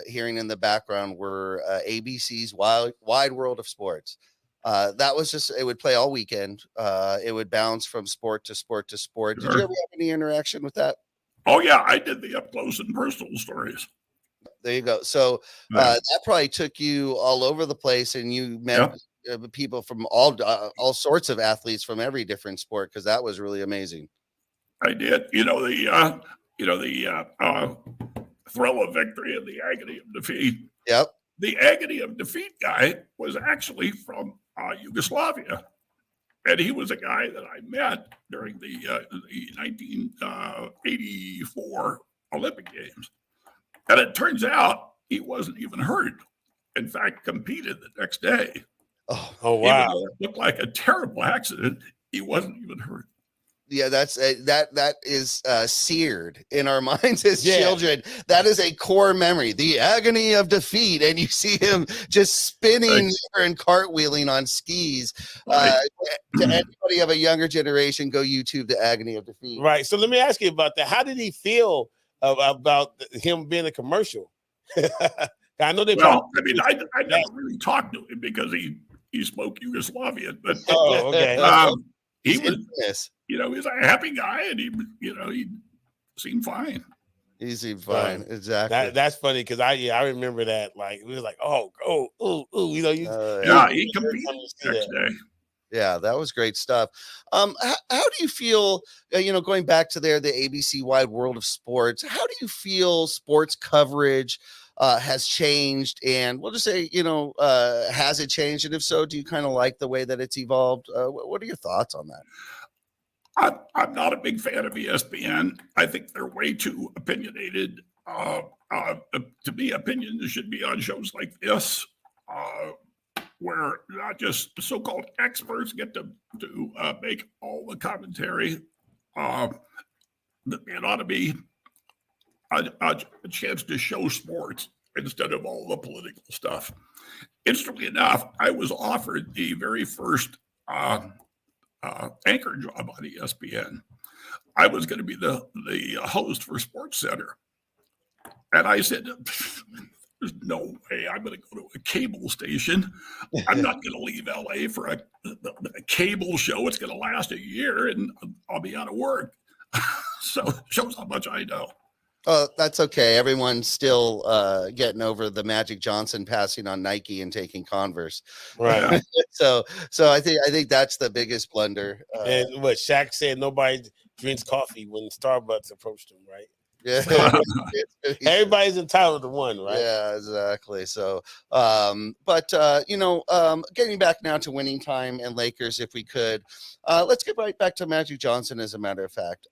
[SPEAKER 3] hearing in the background were ABC's Wide World of Sports. That was just, it would play all weekend. It would bounce from sport to sport to sport.
[SPEAKER 5] Sure.
[SPEAKER 3] Did you ever have any interaction with that?
[SPEAKER 5] Oh yeah, I did the up close and personal stories.
[SPEAKER 3] There you go. So that probably took you all over the place, and you met people from all sorts of athletes from every different sport, because that was really amazing.
[SPEAKER 5] I did. The thrill of victory and the agony of defeat.
[SPEAKER 3] Yep.
[SPEAKER 5] The agony of defeat guy was actually from Yugoslavia. And he was a guy that I met during the 1984 Olympic Games. And it turns out he wasn't even hurt. In fact, competed the next day.
[SPEAKER 4] Oh wow.
[SPEAKER 3] Even
[SPEAKER 5] though it looked like a terrible accident, he wasn't even hurt.
[SPEAKER 3] Yeah, that's that is seared in our minds as children. That is a core memory, the agony of defeat, and you see him just spinning and cartwheeling on skis. To anybody of a younger generation, go YouTube the agony of defeat.
[SPEAKER 4] Right. So let me ask you about that. How did he feel about him being a commercial? I know they.
[SPEAKER 5] Well, I mean, I never really talked to him because he spoke Yugoslavian, but
[SPEAKER 4] Oh, okay.
[SPEAKER 5] he
[SPEAKER 3] He's
[SPEAKER 5] was,
[SPEAKER 3] infamous.
[SPEAKER 5] he was a happy guy, and he seemed fine.
[SPEAKER 3] He seemed fine. Exactly.
[SPEAKER 4] That's funny because I remember that, like, we was like, oh, ooh, you know,
[SPEAKER 5] He competed next day.
[SPEAKER 3] Yeah, that was great stuff. How do you feel, going back to the ABC wide world of sports, how do you feel sports coverage has changed? And we'll just say, has it changed? And if so, do you kind of like the way that it's evolved? What are your thoughts on that?
[SPEAKER 5] I'm not a big fan of ESPN. I think they're way too opinionated. To me, opinions should be on shows like this, where not just so-called experts get to make all the commentary. It ought to be a chance to show sports instead of all the political stuff. Interestingly enough, I was offered the very first anchor job on ESPN. I was going to be the host for Sports Center, and I said, "There's no way I'm going to go to a cable station. I'm not going to leave LA for a cable show. It's going to last a year, and I'll be out of work." So it shows how much I know.
[SPEAKER 3] Oh, that's okay. Everyone's still getting over the Magic Johnson passing on Nike and taking Converse.
[SPEAKER 4] Right.
[SPEAKER 3] So I think that's the biggest blunder.
[SPEAKER 4] And what Shaq said, nobody drinks coffee when Starbucks approached him, right?
[SPEAKER 3] Yeah.
[SPEAKER 4] Everybody's entitled to one, right?
[SPEAKER 3] Yeah, exactly. So, getting back now to Winning Time and Lakers, if we could, let's get right back to Magic Johnson. As a matter of fact,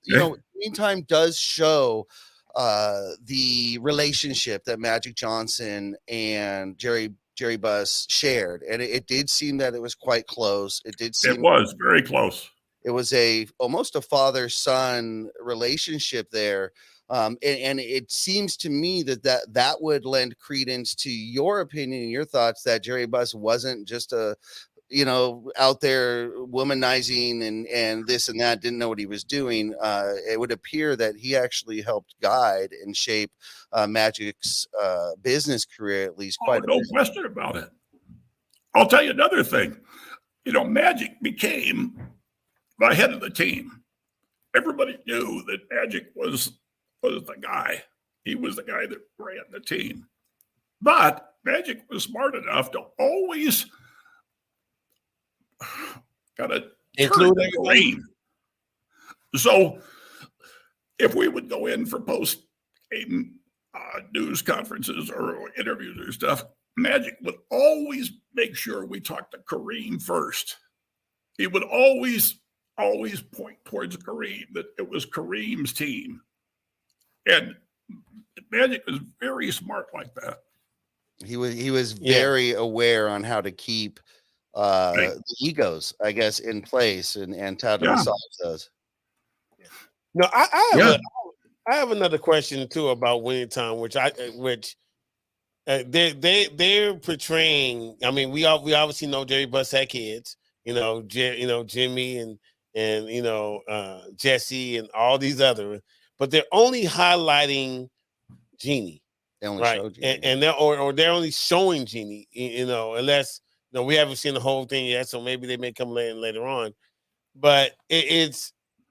[SPEAKER 3] Winning Time does show the relationship that Magic Johnson and Jerry Buss shared, and it did seem that it was quite close. It
[SPEAKER 5] was very close.
[SPEAKER 3] It was almost a father-son relationship there. And it seems to me that would lend credence to your opinion and your thoughts that Jerry Buss wasn't just out there womanizing and this and that, didn't know what he was doing. It would appear that he actually helped guide and shape Magic's business career, at least quite a bit.
[SPEAKER 5] No question about it. I'll tell you another thing. Magic became the head of the team. Everybody knew that Magic was the guy. He was the guy that ran the team. But Magic was smart enough to always
[SPEAKER 4] include
[SPEAKER 5] Kareem. So if we would go in for post-game news conferences or interviews or stuff, Magic would always make sure we talked to Kareem first. He would always point towards Kareem, that it was Kareem's team. And Magic was very smart like that.
[SPEAKER 3] He was very aware on how to keep the egos, I guess, in place and how to resolve those.
[SPEAKER 4] No, I have another question too about Winning Time, which they're portraying. I mean, we obviously know Jerry Buss had kids. Jimmy and Jesse and all these other, but they're only highlighting Jeanie.
[SPEAKER 3] They only show Jeanie.
[SPEAKER 4] And they're only showing Jeanie, unless we haven't seen the whole thing yet, so maybe they may come later on. But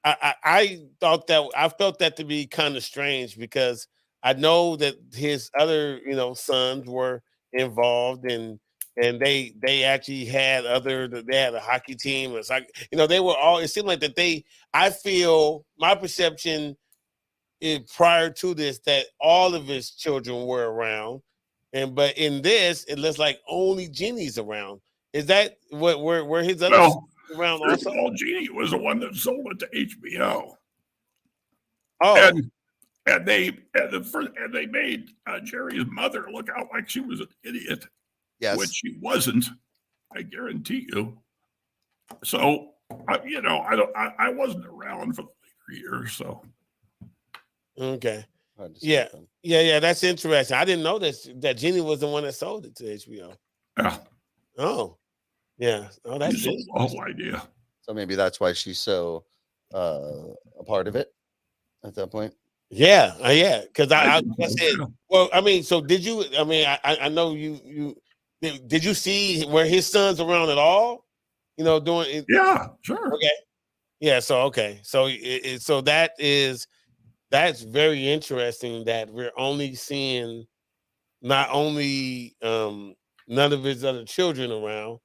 [SPEAKER 4] I felt that to be kind of strange, because I know that his other sons were involved, and they actually had they had a hockey team. It's like, they were all, it seemed like that I feel my perception prior to this, that all of his children were around. But in this, it looks like only Jeannie's around. Is that where his other around also?
[SPEAKER 5] Jeanie was the one that sold it to HBO.
[SPEAKER 4] Oh.
[SPEAKER 5] And they made Jerry's mother look out like she was an idiot.
[SPEAKER 3] Yes.
[SPEAKER 5] Which she wasn't, I guarantee you. So, I wasn't around for the later years. So,
[SPEAKER 4] okay, yeah. That's interesting. I didn't know that Jeanie was the one that sold it to HBO.
[SPEAKER 5] Yeah.
[SPEAKER 4] Oh, yeah. Oh, that's
[SPEAKER 5] the whole idea.
[SPEAKER 3] So maybe that's why she's so a part of it at that point.
[SPEAKER 4] Yeah, yeah. Because I
[SPEAKER 5] think so,
[SPEAKER 4] said,
[SPEAKER 5] yeah.
[SPEAKER 4] well, I mean, so did you? I mean, I know you did you see where his son's around at all? You know, doing it.
[SPEAKER 5] Yeah, sure.
[SPEAKER 4] Okay. Yeah. So okay. So so that's very interesting that we're only seeing not only none of his other children around,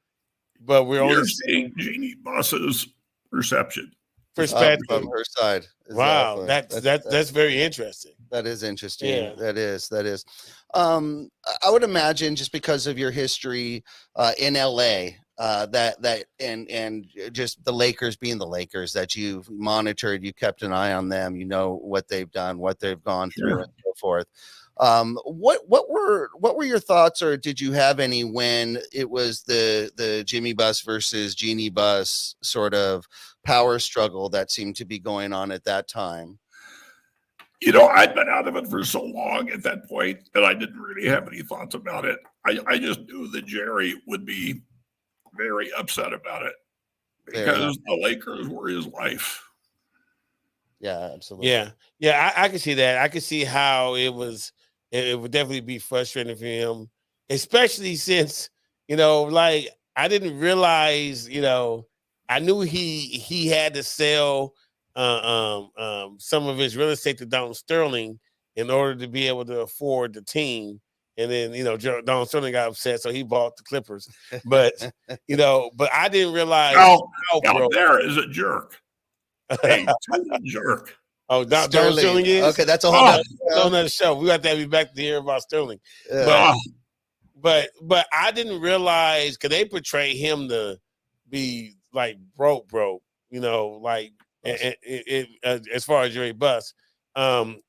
[SPEAKER 4] but we're only
[SPEAKER 5] You're seeing Jeanie Buss's perception.
[SPEAKER 4] perspective.
[SPEAKER 3] From her side.
[SPEAKER 4] Wow,
[SPEAKER 3] Exactly.
[SPEAKER 4] that's very interesting.
[SPEAKER 3] That is interesting.
[SPEAKER 4] Yeah.
[SPEAKER 3] That is. I would imagine just because of your history in LA, and just the Lakers being the Lakers, that you've monitored, you kept an eye on them, you know what they've done, what they've gone through,
[SPEAKER 5] Sure.
[SPEAKER 3] and so forth. What were your thoughts, or did you have any when it was the Jimmy Buss versus Jeanie Buss sort of power struggle that seemed to be going on at that time?
[SPEAKER 5] You know, I'd been out of it for so long at that point that I didn't really have any thoughts about it. I just knew that Jerry would be very upset about it because the Lakers were his life.
[SPEAKER 3] Yeah, absolutely.
[SPEAKER 4] Yeah. I can see that. I can see how it would definitely be frustrating for him, especially since, like I didn't realize, I knew he had to sell some of his real estate to Don Sterling in order to be able to afford the team. And then, Don Sterling got upset, so he bought the Clippers. But, but I didn't realize
[SPEAKER 5] Now there is a jerk. A total jerk.
[SPEAKER 4] Oh, Don Sterling is?
[SPEAKER 3] Okay, that's a whole
[SPEAKER 4] another show. We got to be back to hear about Sterling. But I didn't realize, because they portray him to be like broke, like as far as Jerry Buss.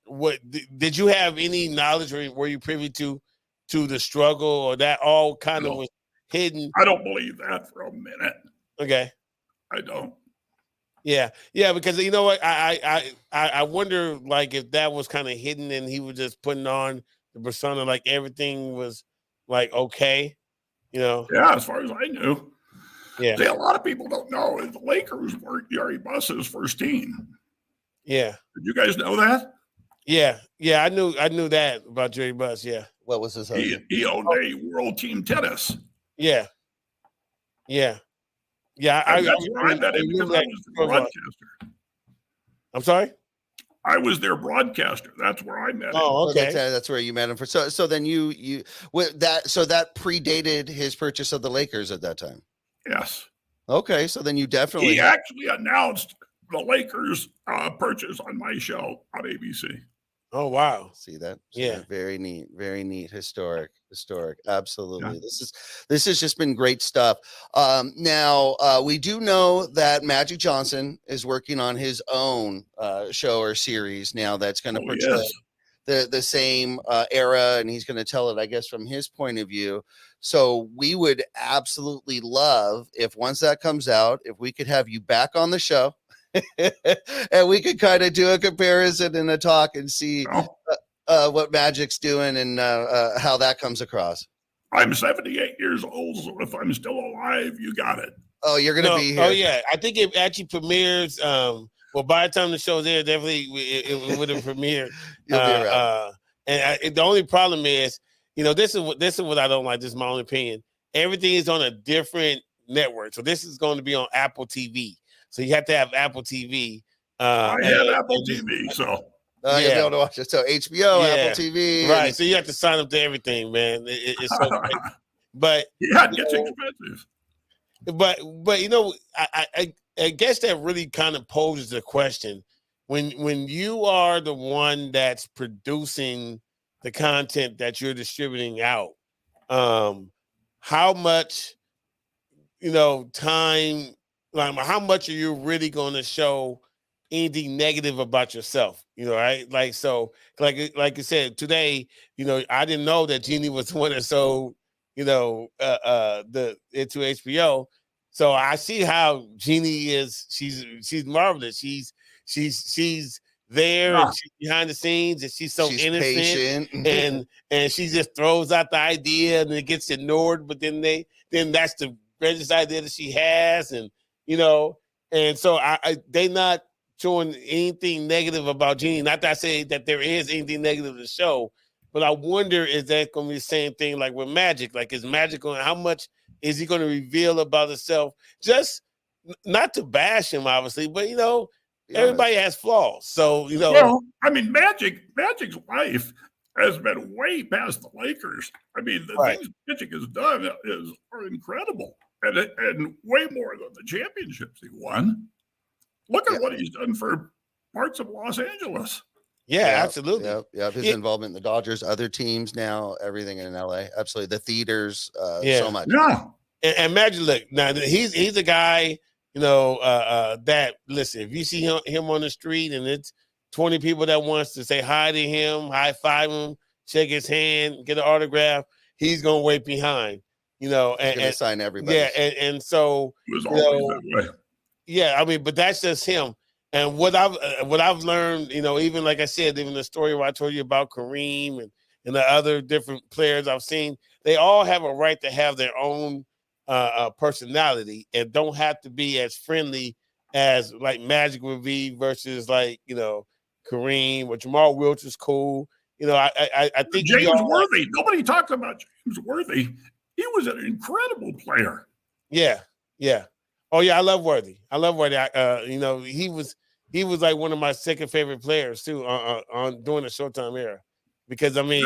[SPEAKER 4] What did you have any knowledge, or were you privy to the struggle, or that all kind of was hidden?
[SPEAKER 5] I don't believe that for a minute.
[SPEAKER 4] Okay.
[SPEAKER 5] I don't.
[SPEAKER 4] Yeah, because you know what, I wonder, like, if that was kind of hidden and he was just putting on the persona, like everything was like okay,
[SPEAKER 5] Yeah, as far as I knew.
[SPEAKER 4] Yeah.
[SPEAKER 5] See, a lot of people don't know the Lakers weren't Jerry Buss's first team.
[SPEAKER 4] Yeah.
[SPEAKER 5] Did you guys know that?
[SPEAKER 4] Yeah, I knew that about Jerry Buss. Yeah.
[SPEAKER 3] What was his?
[SPEAKER 5] He owned a World Team Tennis.
[SPEAKER 4] Yeah.
[SPEAKER 5] That's where I met him, because I was the broadcaster.
[SPEAKER 4] I'm sorry?
[SPEAKER 5] I was their broadcaster. That's where I met him.
[SPEAKER 4] Oh, okay.
[SPEAKER 3] That's where you met him. So then that predated his purchase of the Lakers at that time.
[SPEAKER 5] Yes.
[SPEAKER 3] Okay, so then you definitely.
[SPEAKER 5] He actually announced the Lakers purchase on my show on ABC.
[SPEAKER 4] Oh, wow.
[SPEAKER 3] See that?
[SPEAKER 4] Yeah.
[SPEAKER 3] Very neat. Historic. Absolutely. Yeah. This has just been great stuff. Now we do know that Magic Johnson is working on his own show or series now that's going to portray the same era, and he's going to tell it, I guess, from his point of view. So we would absolutely love, if once that comes out, if we could have you back on the show. And we could kind of do a comparison and a talk and see what Magic's doing and how that comes across.
[SPEAKER 5] I'm 78 years old, so if I'm still alive, you got it.
[SPEAKER 3] Oh, you're going to be here.
[SPEAKER 4] Oh, yeah. I think it actually premieres. Well, by the time the show's there, definitely it would have premiered.
[SPEAKER 3] You'll be around.
[SPEAKER 4] And the only problem is, this is what I don't like. This is my own opinion. Everything is on a different network. So this is going to be on Apple TV. So you have to have Apple TV.
[SPEAKER 5] I have Apple TV, so
[SPEAKER 3] you'll be able to watch it. So HBO, Apple TV,
[SPEAKER 4] right? So you have to sign up to everything, man. It's so great. But
[SPEAKER 5] it gets expensive.
[SPEAKER 4] But I guess that really kind of poses the question: when you are the one that's producing the content that you're distributing out, how much time. Like, how much are you really going to show anything negative about yourself? Right? Like, so, like you said today, I didn't know that Jeanie was the one that sold, it to HBO. So I see how Jeanie is. She's marvelous. She's there and she's behind the scenes, and she's innocent, and she just throws out the idea and it gets ignored. But then that's the greatest idea that she has, and and so they not showing anything negative about Jeanie. Not that I say that there is anything negative to show, but I wonder, is that going to be the same thing like with Magic? Like, is Magic going? How much is he going to reveal about himself? Just not to bash him, obviously, but everybody has flaws. So
[SPEAKER 5] Well, I mean, Magic's life has been way past the Lakers. I mean, the
[SPEAKER 4] Right.
[SPEAKER 5] things Magic has done are incredible, and way more than the championships he won. Look at what he's done for parts of Los Angeles.
[SPEAKER 4] Yeah, absolutely.
[SPEAKER 3] Yep. His involvement in the Dodgers, other teams now, everything in LA. Absolutely. The theaters, so much.
[SPEAKER 5] Yeah.
[SPEAKER 4] And imagine, look, now he's a guy, that, listen, if you see him on the street and it's 20 people that wants to say hi to him, high five him, shake his hand, get an autograph, he's gonna wait behind, and
[SPEAKER 3] sign everybody.
[SPEAKER 4] Yeah, and so
[SPEAKER 5] It was always that way.
[SPEAKER 4] Yeah, I mean, but that's just him. And what I've learned, even like I said, even the story where I told you about Kareem and the other different players I've seen, they all have a right to have their own personality and don't have to be as friendly as like Magic would be versus like Kareem or Jamal Wilch is cool. I think
[SPEAKER 5] James Worthy. Nobody talked about James Worthy. He was an incredible player.
[SPEAKER 4] Yeah. Oh yeah, I love Worthy. He was like one of my second favorite players too on during the Showtime era, because I mean,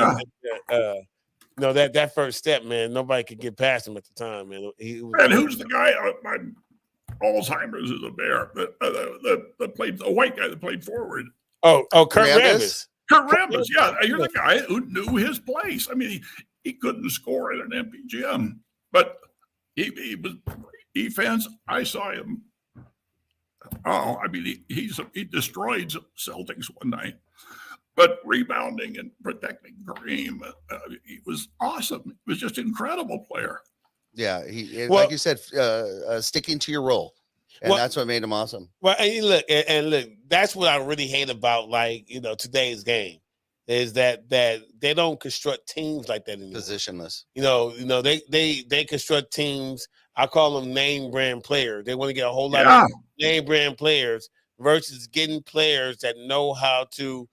[SPEAKER 4] that first step, man, nobody could get past him at the time, man.
[SPEAKER 5] And who's the guy? My Alzheimer's is a bear. That played the white guy that played forward.
[SPEAKER 4] Oh, Kurt Rambis.
[SPEAKER 5] Kurt Rambis, yeah, you're the guy who knew his place. I mean, he couldn't score in an empty gym, but he was defense. I saw him. Oh, I mean, he destroyed Celtics one night, but rebounding and protecting Kareem, he was awesome. He was just an incredible player.
[SPEAKER 3] Yeah, like you said, sticking to your role, and that's what made him awesome.
[SPEAKER 4] Well, and look, that's what I really hate about today's game, is that they don't construct teams like that anymore.
[SPEAKER 3] Positionless.
[SPEAKER 4] They construct teams. I call them name brand players. They want to get a whole lot of name brand players versus getting players that know how to,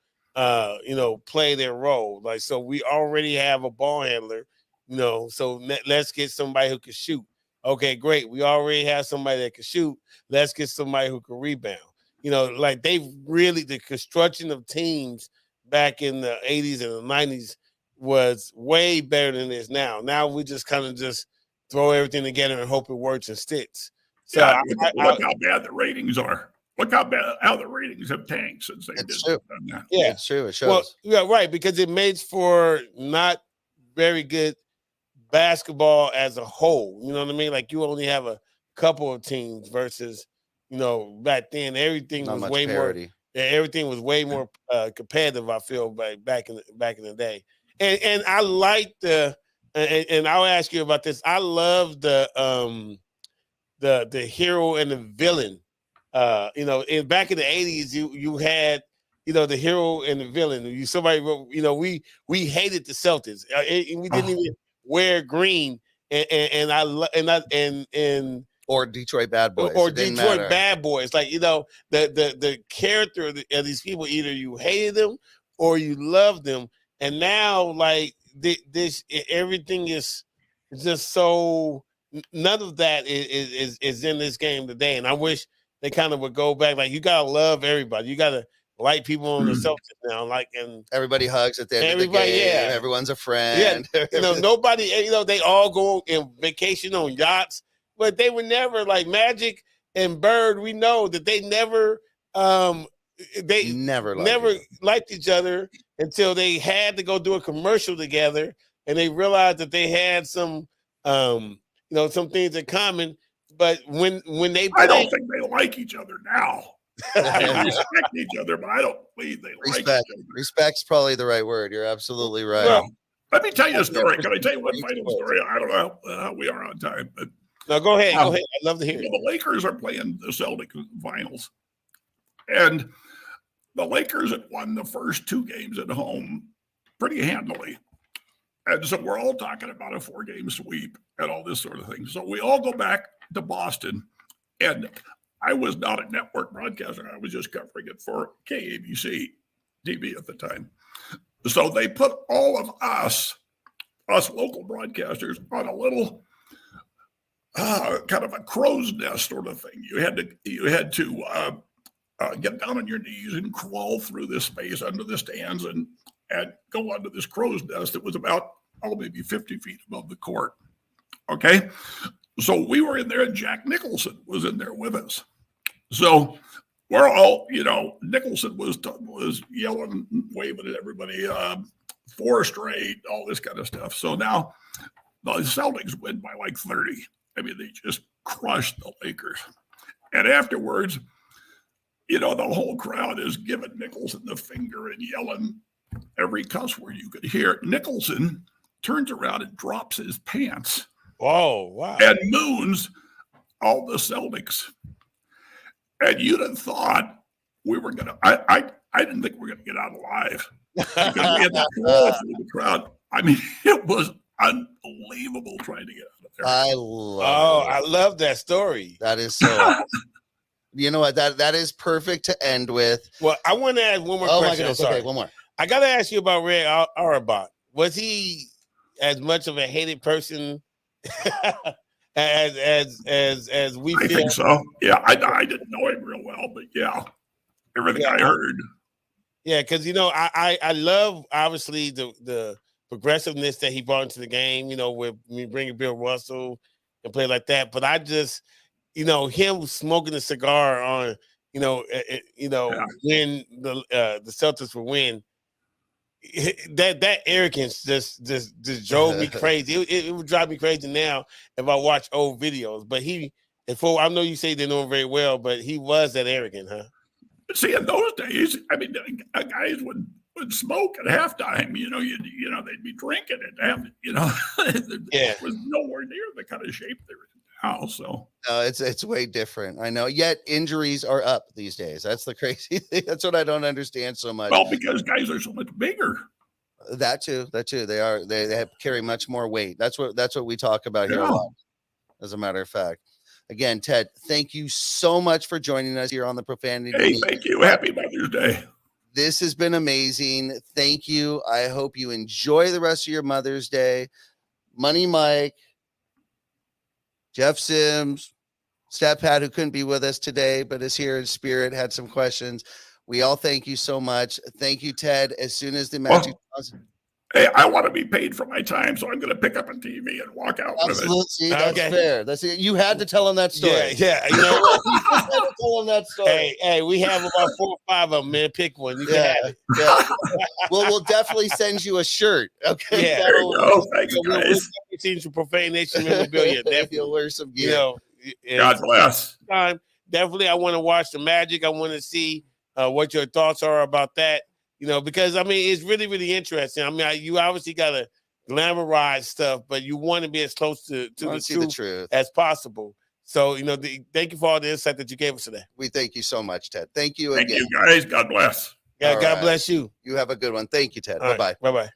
[SPEAKER 4] play their role. Like, so we already have a ball handler, so let's get somebody who can shoot. Okay, great. We already have somebody that can shoot. Let's get somebody who can rebound. Like the construction of teams back in the 80s and the 90s was way better than it is now. Now we just kind of just throw everything together and hope it works and sticks. So
[SPEAKER 5] look how bad the ratings are. Look how the ratings have tanked since they did that.
[SPEAKER 3] Yeah, it's true. It shows.
[SPEAKER 4] Well, yeah, right, because it makes for not very good basketball as a whole. You know what I mean? Like, you only have a couple of teams versus, back then everything was way parity. More. Everything was way more competitive. I feel back in the day, and I like and I'll ask you about this. I love the hero and the villain. Back in the 80s, you had the hero and the villain. Somebody wrote, we hated the Celtics. We didn't even wear green,
[SPEAKER 3] or Detroit Bad Boys,
[SPEAKER 4] or Detroit Bad Boys. Like, the character of these people, either you hated them or you loved them. And now, like, this everything is just so, none of that is in this game today. And I wish they kind of would go back. Like, you gotta love everybody. You gotta like people on the Celtics now. Like, and
[SPEAKER 3] everybody hugs at the end of the game. Yeah. Everyone's a friend.
[SPEAKER 4] Yeah. Nobody. They all go on vacation on yachts, but they were never like Magic and Bird. We know that they never liked each other until they had to go do a commercial together, and they realized that they had some some things in common. But when they
[SPEAKER 5] I don't think they like each other now. They respect each other, but I don't believe they like each other.
[SPEAKER 3] Respect's probably the right word. You're absolutely right.
[SPEAKER 5] Well, let me tell you a story. Can I tell you one final story? I don't know how we are on time, but
[SPEAKER 4] no, go ahead. Go ahead. I'd love to hear it.
[SPEAKER 5] The Lakers are playing the Celtics finals, and the Lakers had won the first two games at home pretty handily. And so we're all talking about a 4-game sweep and all this sort of thing. So we all go back to Boston, and I was not a network broadcaster. I was just covering it for KABC TV at the time. So they put all of us local broadcasters, on a little kind of a crow's nest sort of thing. You had to get down on your knees and crawl through this space under the stands and go onto this crow's nest that was about maybe 50 feet above the court. Okay, so we were in there, and Jack Nicholson was in there with us. So we're all, Nicholson was yelling, waving at everybody, 4 straight, all this kind of stuff. So now the Celtics win by like 30. I mean, they just crushed the Lakers. And afterwards, the whole crowd is giving Nicholson the finger and yelling every cuss word you could hear. Nicholson turns around and drops his pants.
[SPEAKER 4] Oh, wow.
[SPEAKER 5] And moons all the Celtics. And you'd have thought we were going to, I didn't think we were going to get out alive. Because we had to crawl through the crowd. I mean, it was unbelievable trying to get out of there.
[SPEAKER 3] I
[SPEAKER 4] love that story.
[SPEAKER 3] That is so. You know what? That is perfect to end with.
[SPEAKER 4] Well, I want to ask one more question.
[SPEAKER 3] My goodness.
[SPEAKER 4] Okay,
[SPEAKER 3] one more.
[SPEAKER 4] I got to ask you about Red Auerbach. Was he as much of a hated person as we feel?
[SPEAKER 5] I think so. Yeah, I didn't know him real well, but yeah, everything I heard.
[SPEAKER 4] Yeah, because I love obviously the progressiveness that he brought into the game. With me bringing Bill Russell and play like that. But I just, him smoking a cigar on, when the Celtics would win. That arrogance just drove me crazy. It would drive me crazy now if I watch old videos. But I know you say they know him very well, but he was that arrogant, huh?
[SPEAKER 5] See, in those days, I mean, guys would smoke at halftime. They'd be drinking at half. It was nowhere near the kind of shape they're in now. So
[SPEAKER 3] it's way different. I know. Yet injuries are up these days. That's the crazy thing. That's what I don't understand so much.
[SPEAKER 5] Well, because guys are so much bigger.
[SPEAKER 3] That too. They carry much more weight. That's what we talk about here a lot. As a matter of fact. Again, Ted, thank you so much for joining us here on the Profanity.
[SPEAKER 5] Hey, thank you. Happy Mother's Day.
[SPEAKER 3] This has been amazing. Thank you. I hope you enjoy the rest of your Mother's Day. Money Mike, Jeff Sims, Stat Pat, who couldn't be with us today, but is here in spirit, had some questions. We all thank you so much. Thank you, Ted. As soon as the Magic...
[SPEAKER 5] Hey, I want to be paid for my time, so I'm going to pick up a TV and walk out with it.
[SPEAKER 3] See, that's fair. That's it. You had to tell him that story.
[SPEAKER 4] Yeah. You know what?
[SPEAKER 3] You had to tell him that story.
[SPEAKER 4] Hey, we have about 4 or 5 of them, man. Pick one. You can have it.
[SPEAKER 3] Yeah. We'll definitely send you a shirt. Okay.
[SPEAKER 5] Yeah. There you go. Thank you, guys.
[SPEAKER 4] We'll see some Profane Nation memorabilia.
[SPEAKER 3] You'll wear some gear.
[SPEAKER 5] God bless.
[SPEAKER 4] Definitely, I want to watch the Magic. I want to see what your thoughts are about that. Because it's really, really interesting. You obviously got to glamorize stuff, but you want to be as close to the truth as possible. So, thank you for all the insight that you gave us today.
[SPEAKER 3] We thank you so much, Ted. Thank you again.
[SPEAKER 5] Thank you, guys. God bless.
[SPEAKER 4] Yeah, God bless you.
[SPEAKER 3] You have a good one. Thank you, Ted.
[SPEAKER 4] All
[SPEAKER 3] Bye-bye.
[SPEAKER 4] Right. Bye-bye.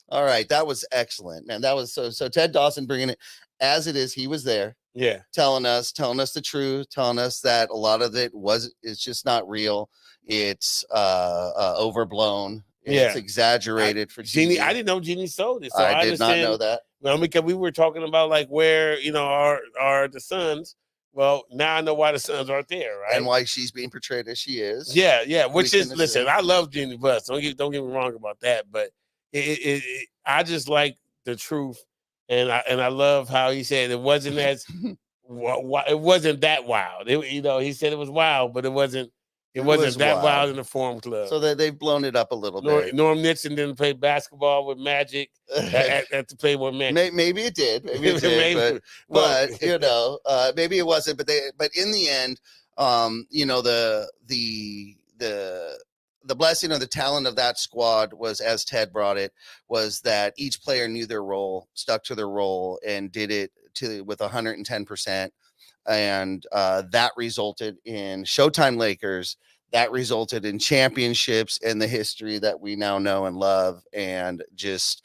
[SPEAKER 3] All right. That was excellent, man. That was so Ted Dawson bringing it as it is. He was there.
[SPEAKER 4] Yeah.
[SPEAKER 3] Telling us the truth, telling us that a lot of it's just not real. It's overblown. It's exaggerated for
[SPEAKER 4] Jeanie. I didn't know Jeanie sold it. So
[SPEAKER 3] I did not know that.
[SPEAKER 4] Well, because we were talking about like where are the Suns. Well, now I know why the Suns aren't there, right?
[SPEAKER 3] And why she's being portrayed as she is.
[SPEAKER 4] Yeah. Which is listen, I love Jeanie Buss. Don't get me wrong about that, but I just like the truth, and I love how he said it wasn't as it wasn't that wild. He said it was wild, but it wasn't. It wasn't that wild in the Forum Club.
[SPEAKER 3] So they've blown it up a little bit.
[SPEAKER 4] Norm Nixon didn't play basketball with Magic at the Playboy Magic.
[SPEAKER 3] Maybe it did. Maybe it did. but maybe it wasn't. But in the end, the blessing of the talent of that squad was, as Ted brought it, was that each player knew their role, stuck to their role, and did it with 110%. And that resulted in Showtime Lakers. That resulted in championships and the history that we now know and love, and just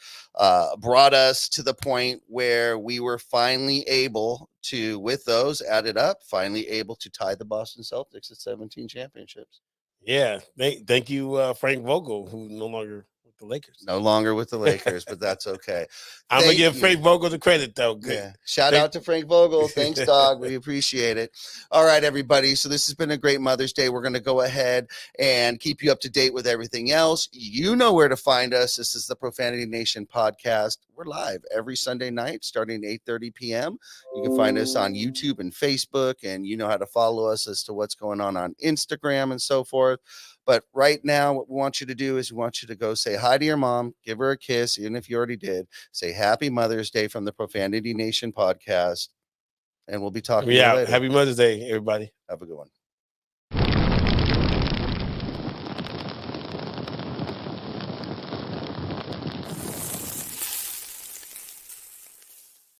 [SPEAKER 3] brought us to the point where we were finally able to, with those added up, finally able to tie the Boston Celtics at 17 championships.
[SPEAKER 4] Yeah. Thank you, Frank Vogel, who no longer with the Lakers.
[SPEAKER 3] No longer with the Lakers, but that's okay.
[SPEAKER 4] I'm gonna
[SPEAKER 3] Thank
[SPEAKER 4] give
[SPEAKER 3] you.
[SPEAKER 4] Frank Vogel the credit though. Good.
[SPEAKER 3] Yeah. Shout out to Frank Vogel. Thanks, dog. We appreciate it. All right, everybody. So this has been a great Mother's Day. We're going to go ahead and keep you up to date with everything else. You know where to find us. This is the Profanity Nation podcast. We're live every Sunday night starting 8:30 p.m. You can find us on YouTube and Facebook, and you know how to follow us as to what's going on Instagram and so forth. But right now, what we want you to do is we want you to go say hi to your mom, give her a kiss, even if you already did. Say Happy Mother's Day from the Profanity Nation podcast, and we''ll be talking to you later.
[SPEAKER 4] Happy Mother's Day, everybody.
[SPEAKER 3] Have a good one.